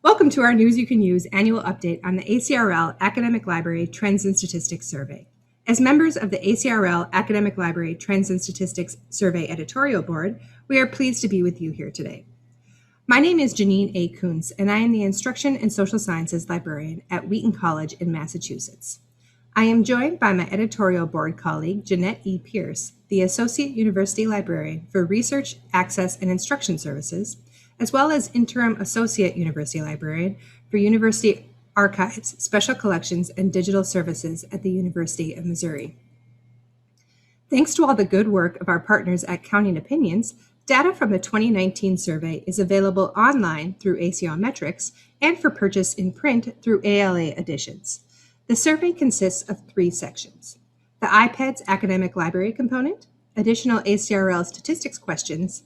Welcome to our News You Can Use annual update on the ACRL Academic Library Trends and Statistics Survey. As members of the ACRL Academic Library Trends and Statistics Survey Editorial Board, we are pleased to be with you here today. My name is Janine A. Kuntz, and I am the Instruction and Social Sciences Librarian at Wheaton College in Massachusetts. I am joined by my editorial board colleague, Jeannette E. Pierce, the Associate University Librarian for Research, Access, and Instruction Services, as well as Interim Associate University Librarian for University Archives, Special Collections, and Digital Services at the University of Missouri. Thanks to all the good work of our partners at Counting Opinions, data from the 2019 survey is available online through ACRL Metrics and for purchase in print through ALA editions. The survey consists of 3 sections: the iPad's Academic Library component, additional ACRL statistics questions,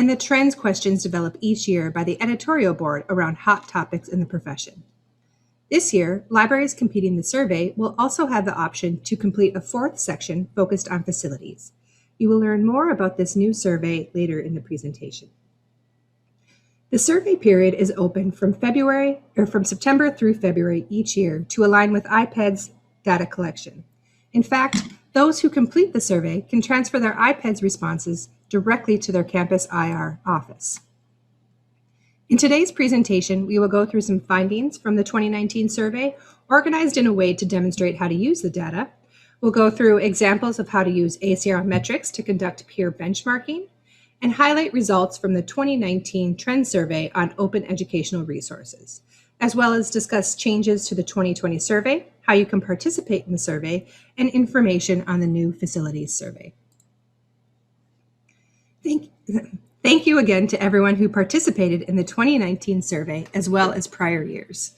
and the trends questions developed each year by the editorial board around hot topics in the profession. This year, libraries completing the survey will also have the option to complete a 4th section focused on facilities. You will learn more about this new survey later in the presentation. The survey period is open from September through February each year to align with iPad's data collection. In fact, those who complete the survey can transfer their iPad's responses directly to their campus IR office. In today's presentation, we will go through some findings from the 2019 survey, organized in a way to demonstrate how to use the data. We'll go through examples of how to use ACRL metrics to conduct peer benchmarking, and highlight results from the 2019 Trend Survey on open educational resources, as well as discuss changes to the 2020 survey, how you can participate in the survey, and information on the new facilities survey. Thank you again to everyone who participated in the 2019 survey as well as prior years.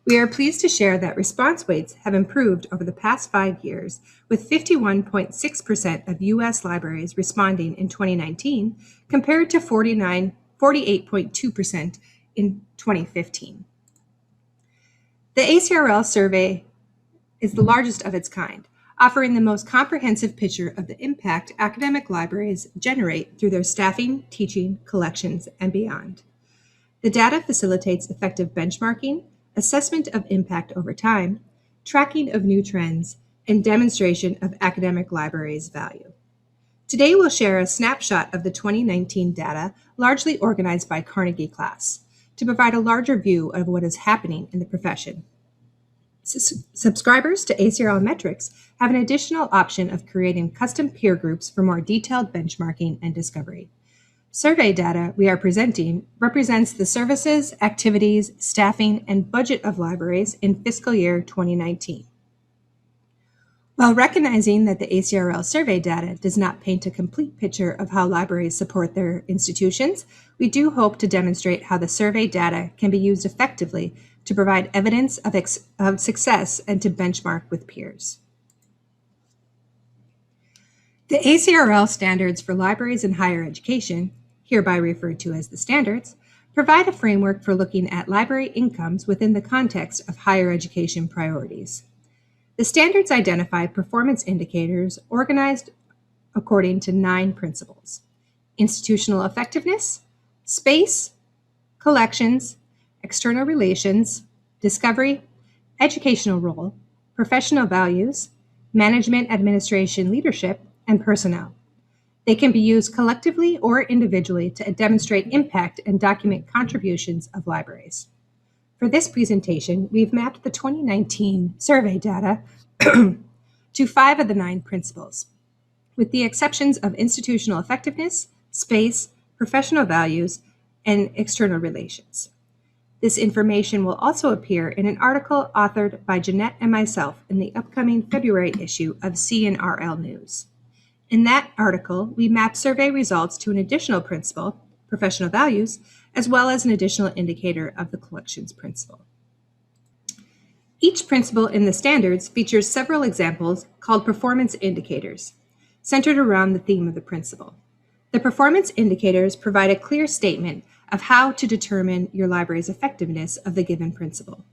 We are pleased to share that response rates have improved over the past 5 years, with 51.6% of U.S. libraries responding in 2019 compared to 48.2% in 2015. The ACRL survey is the largest of its kind, offering the most comprehensive picture of the impact academic libraries generate through their staffing, teaching, collections, and beyond. The data facilitates effective benchmarking, assessment of impact over time, tracking of new trends, and demonstration of academic libraries' value. Today, we'll share a snapshot of the 2019 data, largely organized by Carnegie class, to provide a larger view of what is happening in the profession. Subscribers to ACRL Metrics have an additional option of creating custom peer groups for more detailed benchmarking and discovery. Survey data we are presenting represents the services, activities, staffing, and budget of libraries in fiscal year 2019. While recognizing that the ACRL survey data does not paint a complete picture of how libraries support their institutions, we do hope to demonstrate how the survey data can be used effectively to provide evidence of success and to benchmark with peers. The ACRL standards for libraries in higher education, hereby referred to as the standards, provide a framework for looking at library incomes within the context of higher education priorities. The standards identify performance indicators organized according to 9 principles: institutional effectiveness, space, collections, external relations, discovery, educational role, professional values, management, administration, leadership, and personnel. They can be used collectively or individually to demonstrate impact and document contributions of libraries. For this presentation, we've mapped the 2019 survey data to 5 of the 9 principles, with the exceptions of institutional effectiveness, space, professional values, and external relations. This information will also appear in an article authored by Jeannette and myself in the upcoming February issue of CNRL News. In that article, we map survey results to an additional principle, professional values, as well as an additional indicator of the collections principle. Each principle in the standards features several examples called performance indicators, centered around the theme of the principle. The performance indicators provide a clear statement of how to determine your library's effectiveness of the given principle.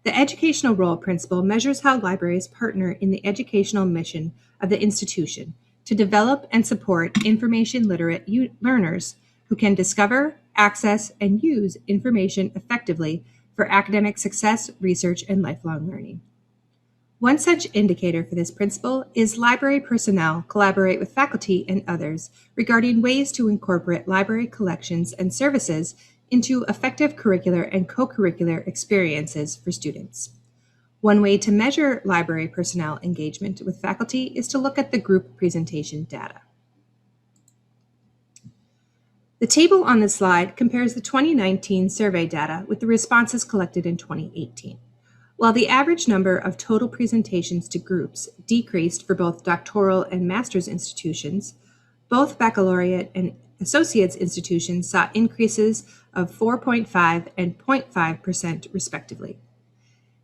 The educational role principle measures how libraries partner in the educational mission of the institution to develop and support information literate learners who can discover, access, and use information effectively for academic success, research, and lifelong learning. One such indicator for this principle is library personnel collaborate with faculty and others regarding ways to incorporate library collections and services into effective curricular and co-curricular experiences for students. One way to measure library personnel engagement with faculty is to look at the group presentation data. The table on this slide compares the 2019 survey data with the responses collected in 2018. While the average number of total presentations to groups decreased for both doctoral and master's institutions, both baccalaureate and associate's institutions saw increases of 4.5 and 0.5% respectively.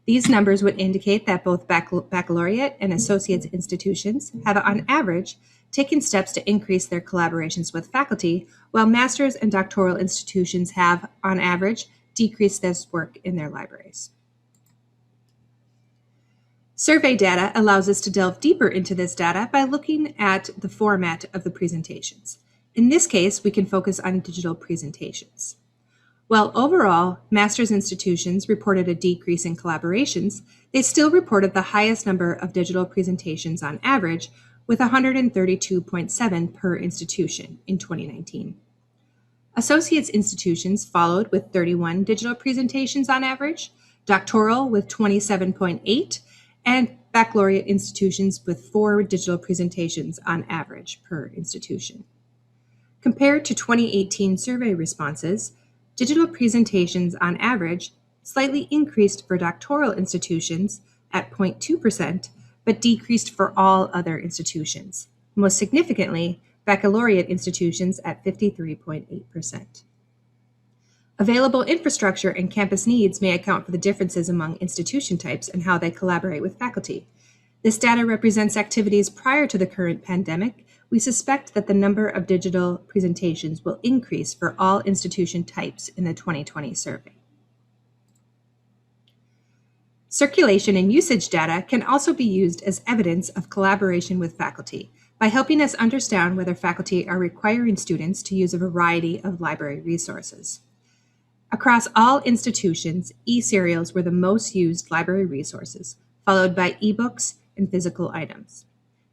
These numbers would indicate that both baccalaureate and associate's institutions have, on average, taken steps to increase their collaborations with faculty, while master's and doctoral institutions have, on average, decreased this work in their libraries. Survey data allows us to delve deeper into this data by looking at the format of the presentations. In this case, we can focus on digital presentations. While overall, master's institutions reported a decrease in collaborations, they still reported the highest number of digital presentations on average, with 132.7 per institution in 2019. Associate's institutions followed with 31 digital presentations on average, doctoral with 27.8, and baccalaureate institutions with 4 digital presentations on average per institution. Compared to 2018 survey responses, digital presentations on average slightly increased for doctoral institutions at 0.2%, but decreased for all other institutions. Most significantly, baccalaureate institutions at 53.8%. Available infrastructure and campus needs may account for the differences among institution types and how they collaborate with faculty. This data represents activities prior to the current pandemic. We suspect that the number of digital presentations will increase for all institution types in the 2020 survey. Circulation and usage data can also be used as evidence of collaboration with faculty by helping us understand whether faculty are requiring students to use a variety of library resources. Across all institutions, e-serials were the most used library resources, followed by ebooks and physical items.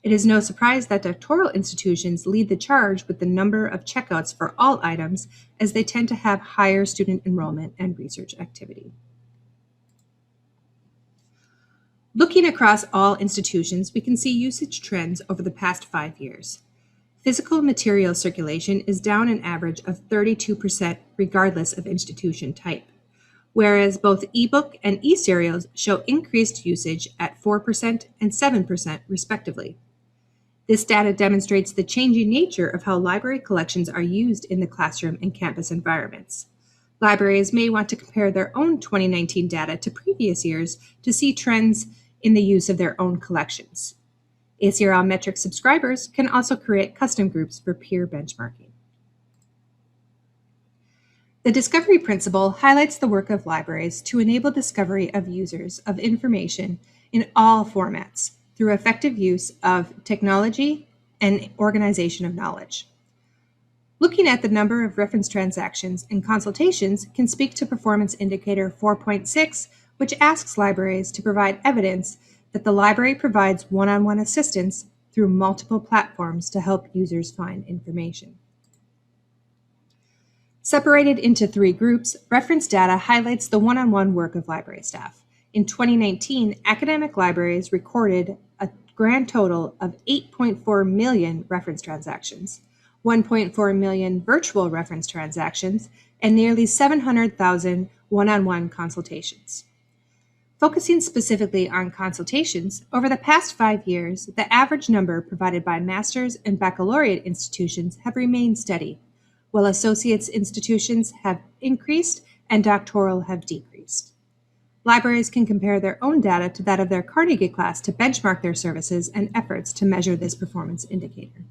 It is no surprise that doctoral institutions lead the charge with the number of checkouts for all items, as they tend to have higher student enrollment and research activity. Looking across all institutions, we can see usage trends over the past 5 years. Physical material circulation is down an average of 32% regardless of institution type, whereas both ebook and e-serials show increased usage at 4% and 7% respectively. This data demonstrates the changing nature of how library collections are used in the classroom and campus environments. Libraries may want to compare their own 2019 data to previous years to see trends in the use of their own collections. ACRL metric subscribers can also create custom groups for peer benchmarking. The discovery principle highlights the work of libraries to enable discovery of users of information in all formats through effective use of technology and organization of knowledge. Looking at the number of reference transactions and consultations can speak to performance indicator 4.6, which asks libraries to provide evidence that the library provides one-on-one assistance through multiple platforms to help users find information. Separated into 3 groups, reference data highlights the one-on-one work of library staff. In 2019, academic libraries recorded a grand total of 8.4 million reference transactions, 1.4 million virtual reference transactions, and nearly 700,000 one-on-one consultations. Focusing specifically on consultations, over the past 5 years, the average number provided by master's and baccalaureate institutions have remained steady, while associate's institutions have increased and doctoral have decreased. Libraries can compare their own data to that of their Carnegie class to benchmark their services and efforts to measure this performance indicator.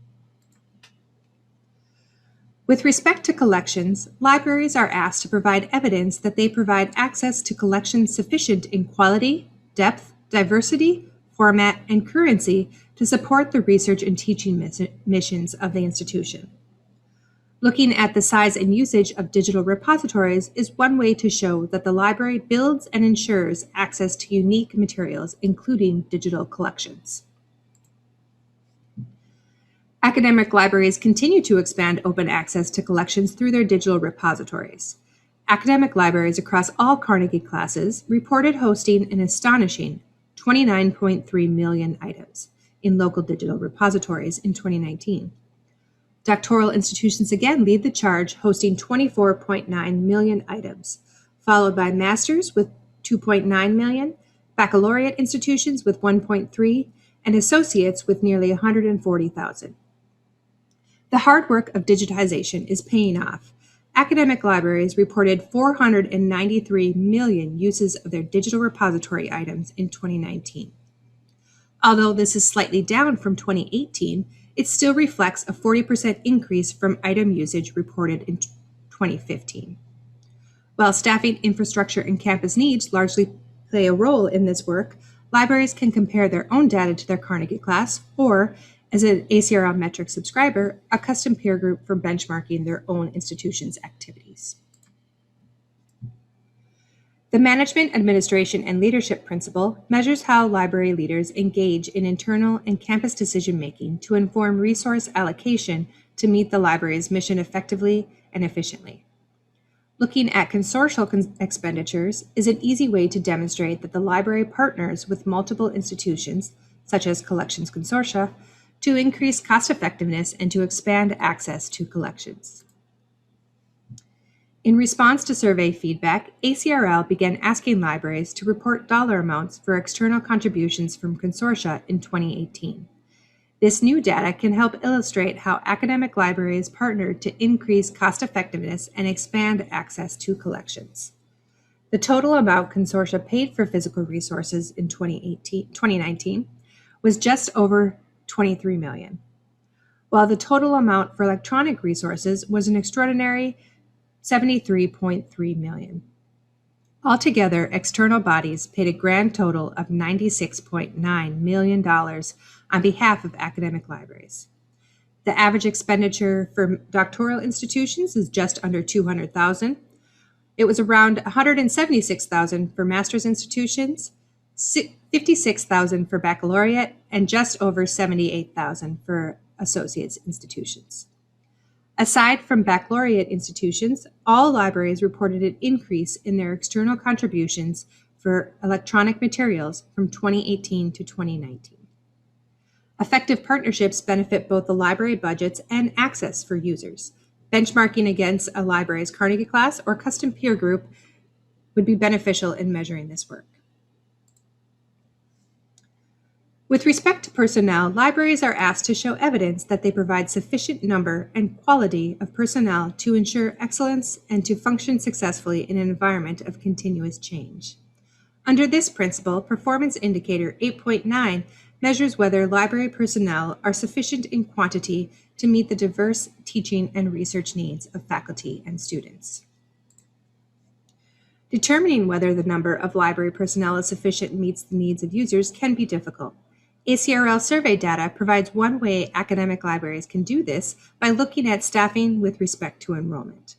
With respect to collections, libraries are asked to provide evidence that they provide access to collections sufficient in quality, depth, diversity, format, and currency to support the research and teaching missions of the institution. Looking at the size and usage of digital repositories is one way to show that the library builds and ensures access to unique materials, including digital collections. Academic libraries continue to expand open access to collections through their digital repositories. Academic libraries across all Carnegie classes reported hosting an astonishing 29.3 million items in local digital repositories in 2019. Doctoral institutions again lead the charge, hosting 24.9 million items, followed by masters with 2.9 million, baccalaureate institutions with 1.3, and associates with nearly 140,000. The hard work of digitization is paying off. Academic libraries reported 493 million uses of their digital repository items in 2019. Although this is slightly down from 2018, it still reflects a 40% increase from item usage reported in 2015. While staffing, infrastructure, and campus needs largely play a role in this work, libraries can compare their own data to their Carnegie class, or, as an ACRL metric subscriber, a custom peer group for benchmarking their own institution's activities. The Management, Administration, and Leadership Principle measures how library leaders engage in internal and campus decision-making to inform resource allocation to meet the library's mission effectively and efficiently. Looking at consortial expenditures is an easy way to demonstrate that the library partners with multiple institutions, such as collections consortia, to increase cost effectiveness and to expand access to collections. In response to survey feedback, ACRL began asking libraries to report dollar amounts for external contributions from consortia in 2018. This new data can help illustrate how academic libraries partnered to increase cost effectiveness and expand access to collections. The total amount consortia paid for physical resources in 2019 was just over $23 million, while the total amount for electronic resources was an extraordinary $73.3 million. Altogether, external bodies paid a grand total of $96.9 million on behalf of academic libraries. The average expenditure for doctoral institutions is just under $200,000. It was around $176,000 for master's institutions, $56,000 for baccalaureate, and just over $78,000 for associate's institutions. Aside from baccalaureate institutions, all libraries reported an increase in their external contributions for electronic materials from 2018 to 2019. Effective partnerships benefit both the library budgets and access for users. Benchmarking against a library's Carnegie class or custom peer group would be beneficial in measuring this work. With respect to personnel, libraries are asked to show evidence that they provide sufficient number and quality of personnel to ensure excellence and to function successfully in an environment of continuous change. Under this principle, Performance Indicator 8.9 measures whether library personnel are sufficient in quantity to meet the diverse teaching and research needs of faculty and students. Determining whether the number of library personnel is sufficient and meets the needs of users can be difficult. ACRL survey data provides one way academic libraries can do this by looking at staffing with respect to enrollment.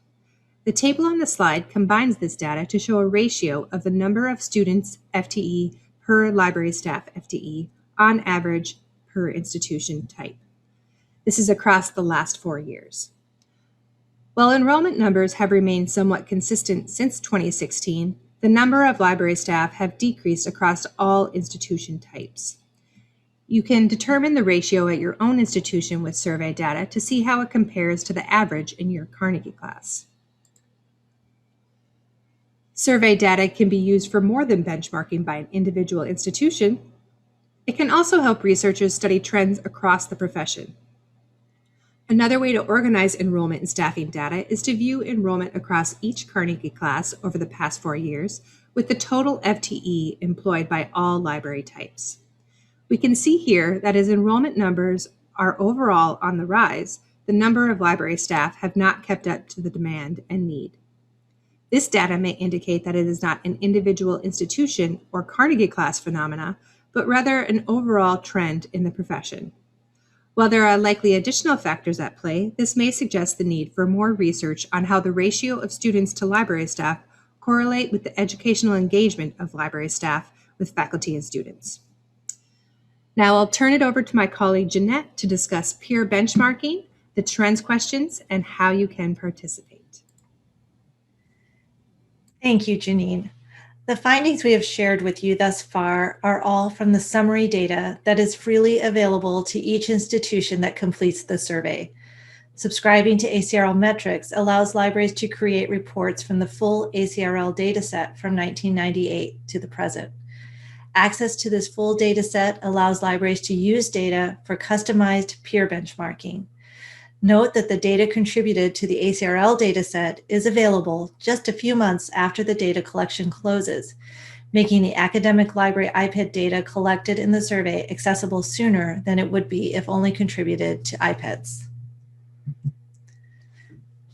The table on the slide combines this data to show a ratio of the number of students FTE per library staff FTE on average per institution type. This is across the last 4 years. While enrollment numbers have remained somewhat consistent since 2016, the number of library staff have decreased across all institution types. You can determine the ratio at your own institution with survey data to see how it compares to the average in your Carnegie class. Survey data can be used for more than benchmarking by an individual institution. It can also help researchers study trends across the profession. Another way to organize enrollment and staffing data is to view enrollment across each Carnegie class over the past 4 years with the total FTE employed by all library types. We can see here that as enrollment numbers are overall on the rise, the number of library staff have not kept up to the demand and need. This data may indicate that it is not an individual institution or Carnegie class phenomena, but rather an overall trend in the profession. While there are likely additional factors at play, this may suggest the need for more research on how the ratio of students to library staff correlate with the educational engagement of library staff with faculty and students. Now I'll turn it over to my colleague Jeannette to discuss peer benchmarking, the trends questions, and how you can participate. Thank you, Janine. The findings we have shared with you thus far are all from the summary data that is freely available to each institution that completes the survey. Subscribing to ACRL metrics allows libraries to create reports from the full ACRL dataset from 1998 to the present. Access to this full dataset allows libraries to use data for customized peer benchmarking. Note that the data contributed to the ACRL dataset is available just a few months after the data collection closes, making the academic library IPED data collected in the survey accessible sooner than it would be if only contributed to IPEDs.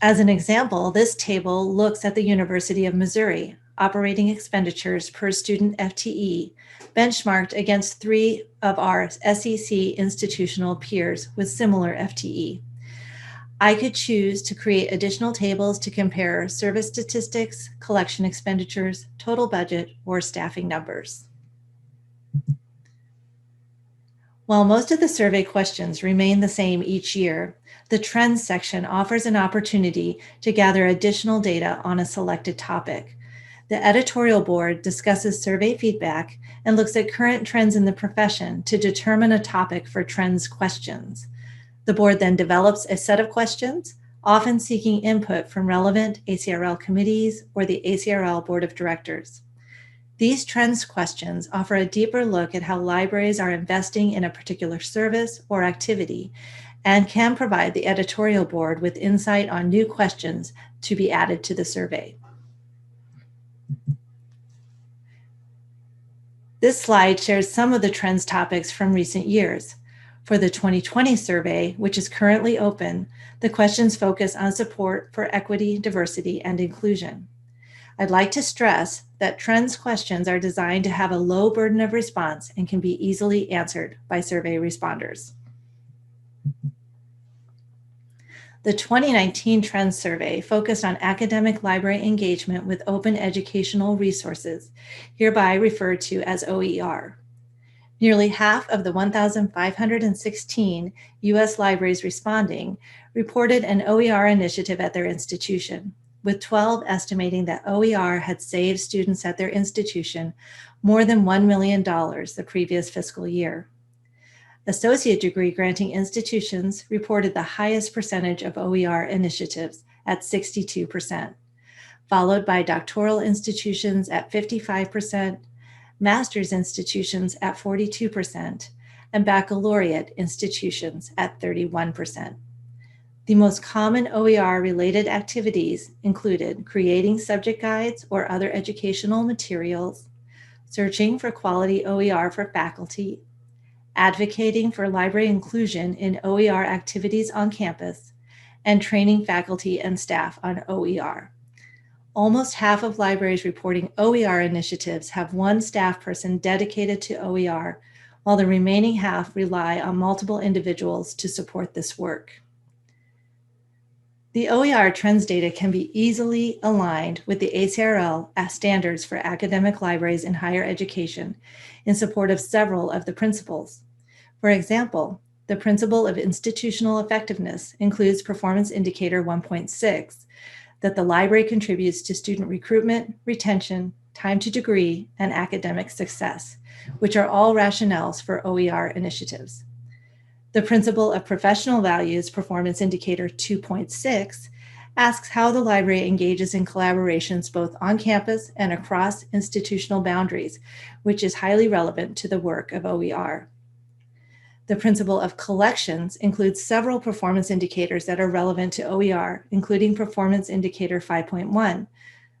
As an example, this table looks at the University of Missouri operating expenditures per student FTE benchmarked against 3 of our SEC institutional peers with similar FTE. I could choose to create additional tables to compare service statistics, collection expenditures, total budget, or staffing numbers. While most of the survey questions remain the same each year, the trends section offers an opportunity to gather additional data on a selected topic. The editorial board discusses survey feedback and looks at current trends in the profession to determine a topic for trends questions. The board then develops a set of questions, often seeking input from relevant ACRL committees or the ACRL Board of Directors. These trends questions offer a deeper look at how libraries are investing in a particular service or activity and can provide the editorial board with insight on new questions to be added to the survey. This slide shares some of the trends topics from recent years. For the 2020 survey, which is currently open, the questions focus on support for equity, diversity, and inclusion. I'd like to stress that trends questions are designed to have a low burden of response and can be easily answered by survey responders. The 2019 Trends Survey focused on academic library engagement with open educational resources, hereby referred to as OER. Nearly half of the 1,516 U.S. libraries responding reported an OER initiative at their institution, with 12 estimating that OER had saved students at their institution more than $1 million the previous fiscal year. Associate degree granting institutions reported the highest percentage of OER initiatives at 62%, followed by doctoral institutions at 55%, master's institutions at 42%, and baccalaureate institutions at 31%. The most common OER-related activities included creating subject guides or other educational materials, searching for quality OER for faculty, advocating for library inclusion in OER activities on campus, and training faculty and staff on OER. Almost half of libraries reporting OER initiatives have one staff person dedicated to OER, while the remaining half rely on multiple individuals to support this work. The OER trends data can be easily aligned with the ACRL standards for academic libraries in higher education in support of several of the principles. For example, the principle of institutional effectiveness includes performance indicator 1.6, that the library contributes to student recruitment, retention, time to degree, and academic success, which are all rationales for OER initiatives. The principle of professional values, performance indicator 2.6, asks how the library engages in collaborations both on campus and across institutional boundaries, which is highly relevant to the work of OER. The principle of collections includes several performance indicators that are relevant to OER, including performance indicator 5.1,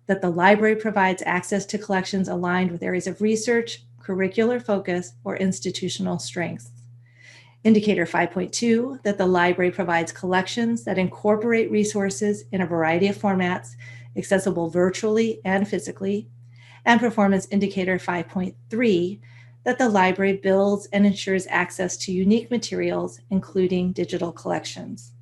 that the library provides access to collections aligned with areas of research, curricular focus, or institutional strengths. Indicator 5.2, that the library provides collections that incorporate resources in a variety of formats, accessible virtually and physically. And performance indicator 5.3, that the library builds and ensures access to unique materials, including digital collections.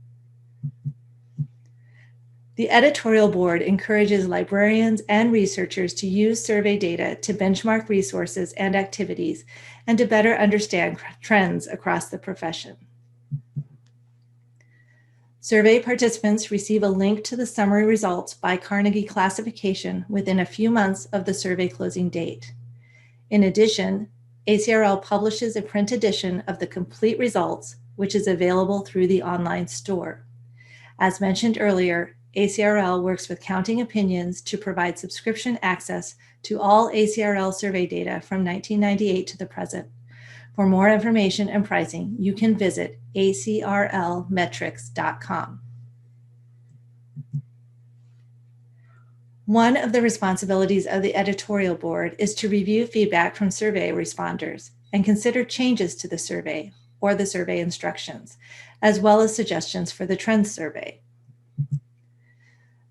The editorial board encourages librarians and researchers to use survey data to benchmark resources and activities and to better understand trends across the profession. Survey participants receive a link to the summary results by Carnegie classification within a few months of the survey closing date. In addition, ACRL publishes a print edition of the complete results, which is available through the online store. As mentioned earlier, ACRL works with Counting Opinions to provide subscription access to all ACRL survey data from 1998 to the present. For more information and pricing, you can visit acrlmetrics.com. One of the responsibilities of the editorial board is to review feedback from survey responders and consider changes to the survey or the survey instructions, as well as suggestions for the trends survey.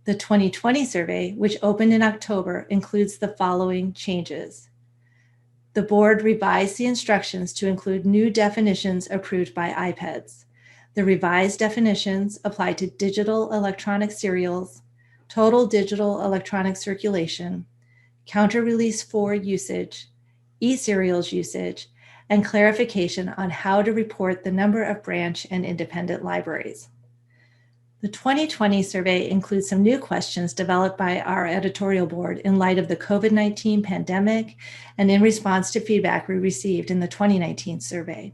The 2020 survey, which opened in October, includes the following changes. The board revised the instructions to include new definitions approved by IPEDS. The revised definitions apply to digital electronic serials, total digital electronic circulation, counter-release 4 usage, e-serials usage, and clarification on how to report the number of branch and independent libraries. The 2020 survey includes some new questions developed by our editorial board in light of the COVID-19 pandemic and in response to feedback we received in the 2019 survey.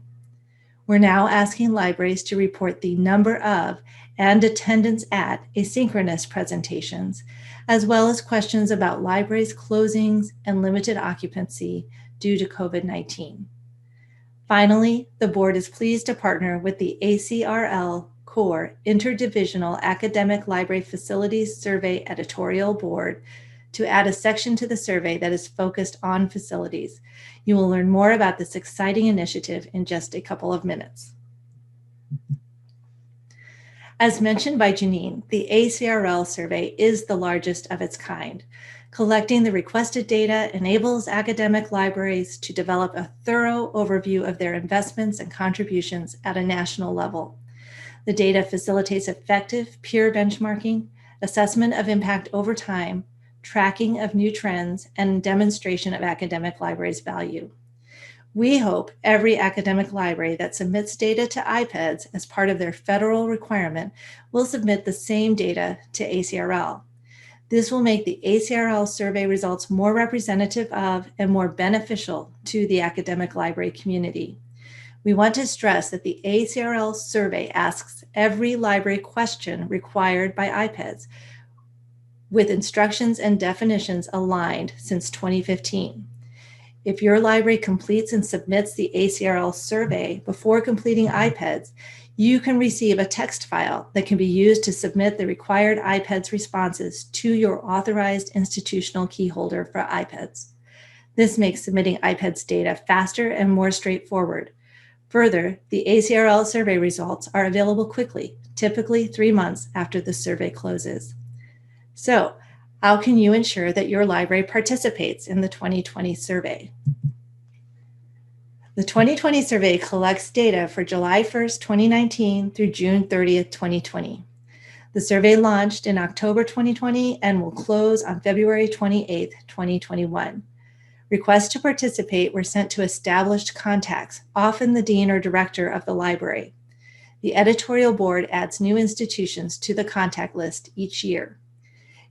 We're now asking libraries to report the number of and attendance at asynchronous presentations, as well as questions about libraries' closings and limited occupancy due to COVID-19. Finally, the board is pleased to partner with the ACRL Core Interdivisional Academic Library Facilities Survey Editorial Board to add a section to the survey that is focused on facilities. You will learn more about this exciting initiative in just a couple of minutes. As mentioned by Janine, the ACRL survey is the largest of its kind. Collecting the requested data enables academic libraries to develop a thorough overview of their investments and contributions at a national level. The data facilitates effective peer benchmarking, assessment of impact over time, tracking of new trends, and demonstration of academic libraries' value. We hope every academic library that submits data to IPEDS as part of their federal requirement will submit the same data to ACRL. This will make the ACRL survey results more representative of and more beneficial to the academic library community. We want to stress that the ACRL survey asks every library question required by IPEDS, with instructions and definitions aligned since 2015. If your library completes and submits the ACRL survey before completing IPEDS, you can receive a text file that can be used to submit the required IPEDS responses to your authorized institutional key holder for IPEDS. This makes submitting IPEDS data faster and more straightforward. Further, the ACRL survey results are available quickly, typically 3 months after the survey closes. So, how can you ensure that your library participates in the 2020 survey? The 2020 survey collects data for July 1st, 2019 through June 30th, 2020. The survey launched in October 2020 and will close on February 28th, 2021. Requests to participate were sent to established contacts, often the dean or director of the library. The editorial board adds new institutions to the contact list each year.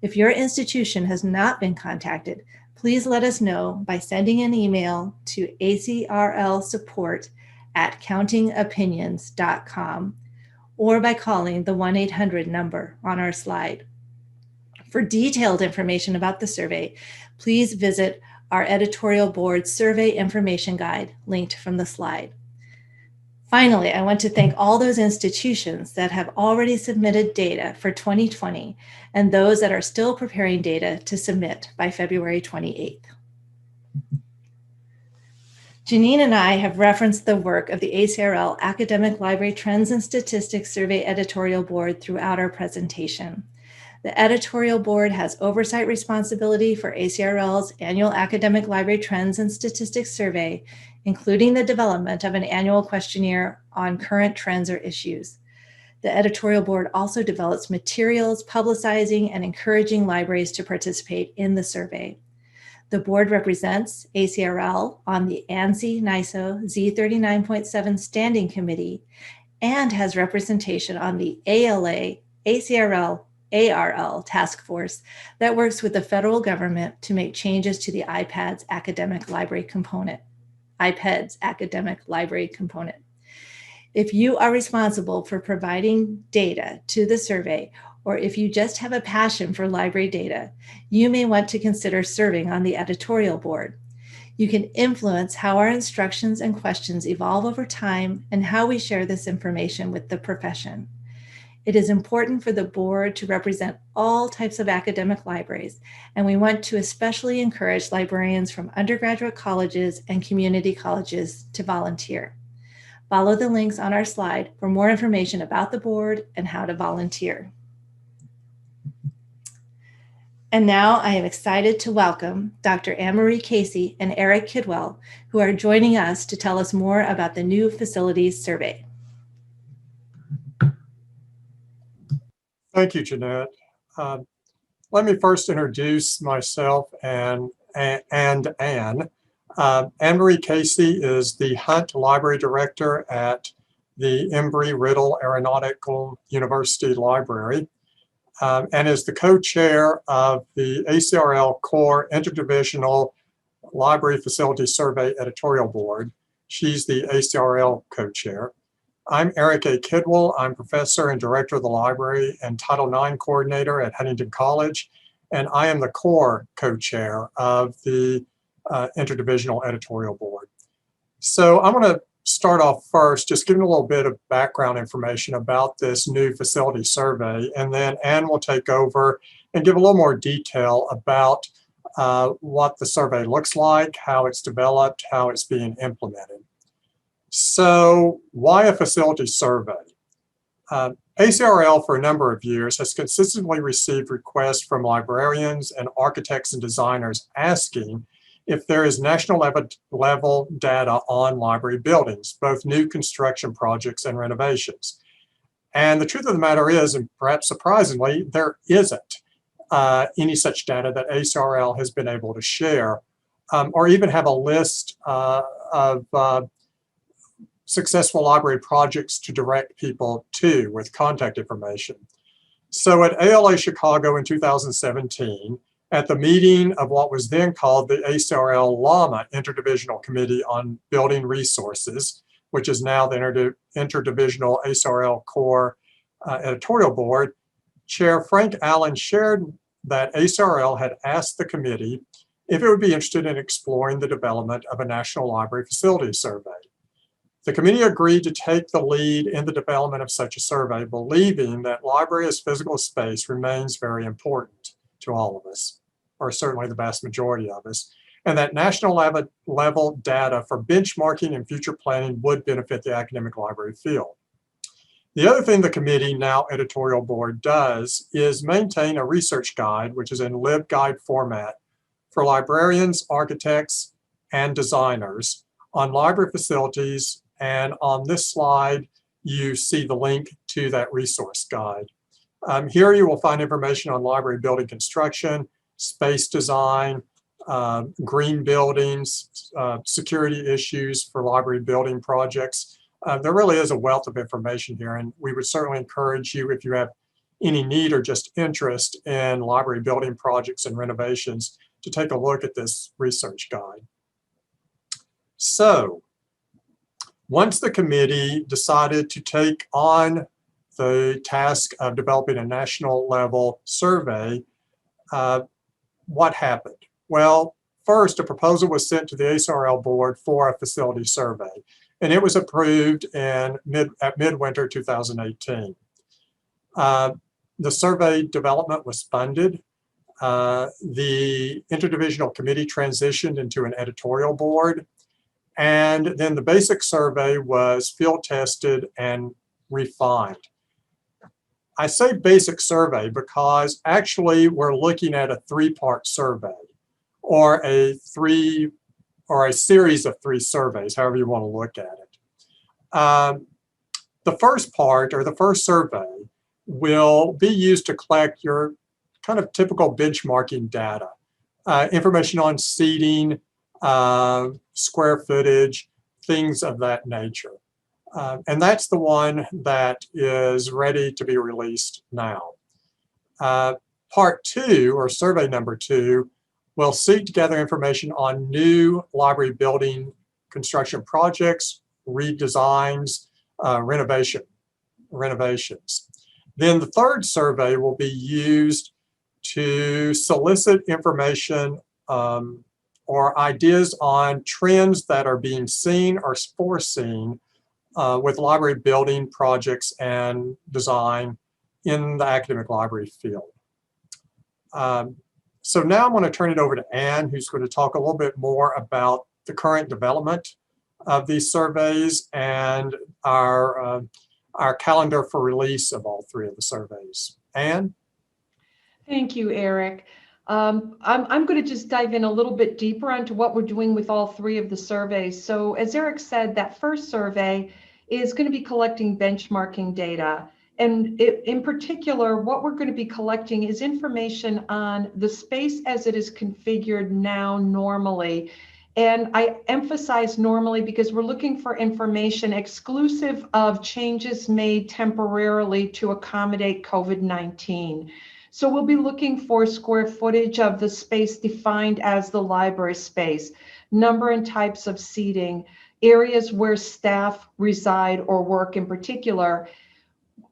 If your institution has not been contacted, please let us know by sending an email to acrlsupport@countingopinions.com or by calling the 1-800 number on our slide. For detailed information about the survey, please visit our editorial board survey information guide linked from the slide. Finally, I want to thank all those institutions that have already submitted data for 2020 and those that are still preparing data to submit by February 28th. Janine and I have referenced the work of the ACRL Academic Library Trends and Statistics Survey Editorial Board throughout our presentation. The editorial board has oversight responsibility for ACRL's annual Academic Library Trends and Statistics Survey, including the development of an annual questionnaire on current trends or issues. The editorial board also develops materials, publicizing and encouraging libraries to participate in the survey. The board represents ACRL on the ANSI-NISO Z39.7 Standing Committee and has representation on the ALA, ACRL, ARL task force that works with the federal government to make changes to the IPED's academic library component. If you are responsible for providing data to the survey, or if you just have a passion for library data, you may want to consider serving on the editorial board. You can influence how our instructions and questions evolve over time and how we share this information with the profession. It is important for the board to represent all types of academic libraries, and we want to especially encourage librarians from undergraduate colleges and community colleges to volunteer. Follow the links on our slide for more information about the board and how to volunteer. And now I am excited to welcome Dr. Anne-Marie Casey and Eric Kidwell, who are joining us to tell us more about the new facilities survey. Thank you, Jeannette. Let me first introduce myself and Anne. Anne-Marie Casey is the Hunt Library Director at the Embry-Riddle Aeronautical University Library and is the co-chair of the ACRL Core Interdivisional Library Facility Survey Editorial Board. She's the ACRL co-chair. I'm Eric A. Kidwell. I'm professor and director of the library and Title IX coordinator at Huntington College, and I am the core co-chair of the Interdivisional Editorial Board. So I'm going to start off first just giving a little bit of background information about this new facility survey, and then Anne will take over and give a little more detail about what the survey looks like, how it's developed, how it's being implemented. So why a facility survey? ACRL for a number of years has consistently received requests from librarians and architects and designers asking if there is national level data on library buildings, both new construction projects and renovations. And the truth of the matter is, and perhaps surprisingly, there isn't any such data that ACRL has been able to share or even have a list of successful library projects to direct people to with contact information. So at ALA Chicago in 2017, at the meeting of what was then called the ACRL LAMA Interdivisional Committee on Building Resources, which is now the Interdivisional ACRL Core Editorial Board, Chair Frank Allen shared that ACRL had asked the committee if it would be interested in exploring the development of a National Library Facilities Survey. The committee agreed to take the lead in the development of such a survey, believing that library as physical space remains very important to all of us, or certainly the vast majority of us, and that national level data for benchmarking and future planning would benefit the academic library field. The other thing the committee, now editorial board, does is maintain a research guide, which is in LibGuide format, for librarians, architects, and designers on library facilities. And on this slide, you see the link to that resource guide. Here you will find information on library building construction, space design, green buildings, security issues for library building projects. There really is a wealth of information here, and we would certainly encourage you, if you have any need or just interest in library building projects and renovations, to take a look at this research guide. So, once the committee decided to take on the task of developing a national level survey, what happened? Well, first, a proposal was sent to the ACRL board for a facility survey, and it was approved at Midwinter 2018. The survey development was funded. The interdivisional committee transitioned into an editorial board. And then the basic survey was field tested and refined. I say basic survey because actually we're looking at a three-part survey, or a series of 3 surveys, however you want to look at it. The first part, or the first survey, will be used to collect your kind of typical benchmarking data, information on seating, square footage, things of that nature. And that's the one that is ready to be released now. Part 2, or survey number 2, will seek to gather information on new library building construction projects, redesigns, renovations. Then the third survey will be used to solicit information or ideas on trends that are being seen or foreseen with library building projects and design in the academic library field. So now I'm going to turn it over to Anne, who's going to talk a little bit more about the current development of these surveys and our calendar for release of all 3 of the surveys. Anne? Thank you, Eric. I'm going to just dive in a little bit deeper onto what we're doing with all 3 of the surveys. So as Eric said, that first survey is going to be collecting benchmarking data. And in particular, what we're going to be collecting is information on the space as it is configured now normally. And I emphasize normally because we're looking for information exclusive of changes made temporarily to accommodate COVID-19. So we'll be looking for square footage of the space defined as the library space, number and types of seating, areas where staff reside or work in particular.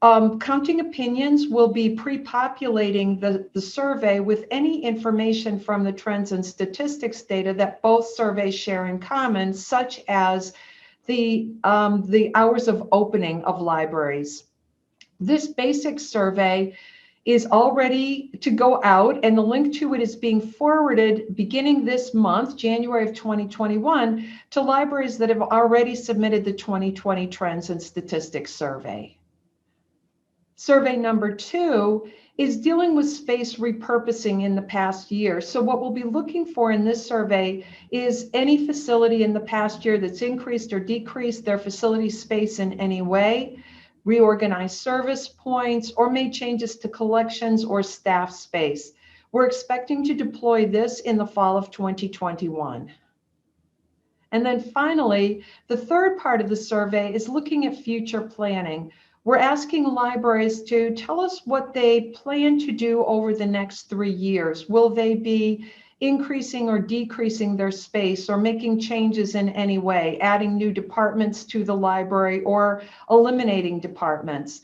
Counting Opinions will be pre-populating the survey with any information from the trends and statistics data that both surveys share in common, such as the hours of opening of libraries. This basic survey is all ready to go out, and the link to it is being forwarded beginning this month, January of 2021, to libraries that have already submitted the 2020 Trends and Statistics Survey. Survey number 2 is dealing with space repurposing in the past year. So what we'll be looking for in this survey is any facility in the past year that's increased or decreased their facility space in any way, reorganized service points, or made changes to collections or staff space. We're expecting to deploy this in the fall of 2021. And then finally, the third part of the survey is looking at future planning. We're asking libraries to tell us what they plan to do over the next 3 years. Will they be increasing or decreasing their space or making changes in any way, adding new departments to the library or eliminating departments?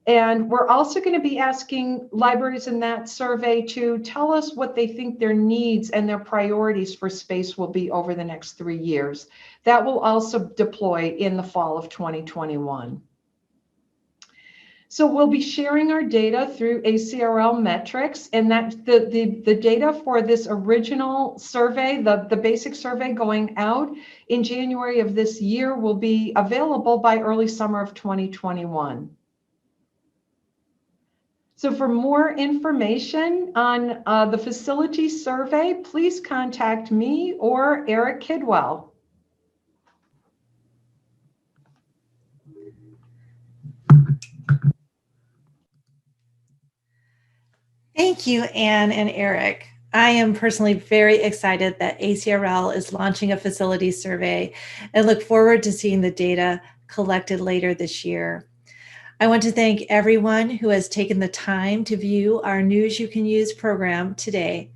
And we're also going to be asking libraries in that survey to tell us what they think their needs and their priorities for space will be over the next 3 years. That will also deploy in the fall of 2021. So we'll be sharing our data through ACRL metrics, and that the data for this original survey, the basic survey going out in January of this year, will be available by early summer of 2021. So for more information on the facility survey, please contact me or Eric Kidwell. Thank you, Anne and Eric. I am personally very excited that ACRL is launching a facility survey and look forward to seeing the data collected later this year. I want to thank everyone who has taken the time to view our News You Can Use program today.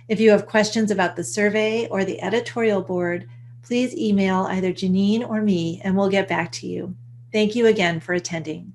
If you have questions about the survey or the editorial board, please email either Janine or me and we'll get back to you. Thank you again for attending.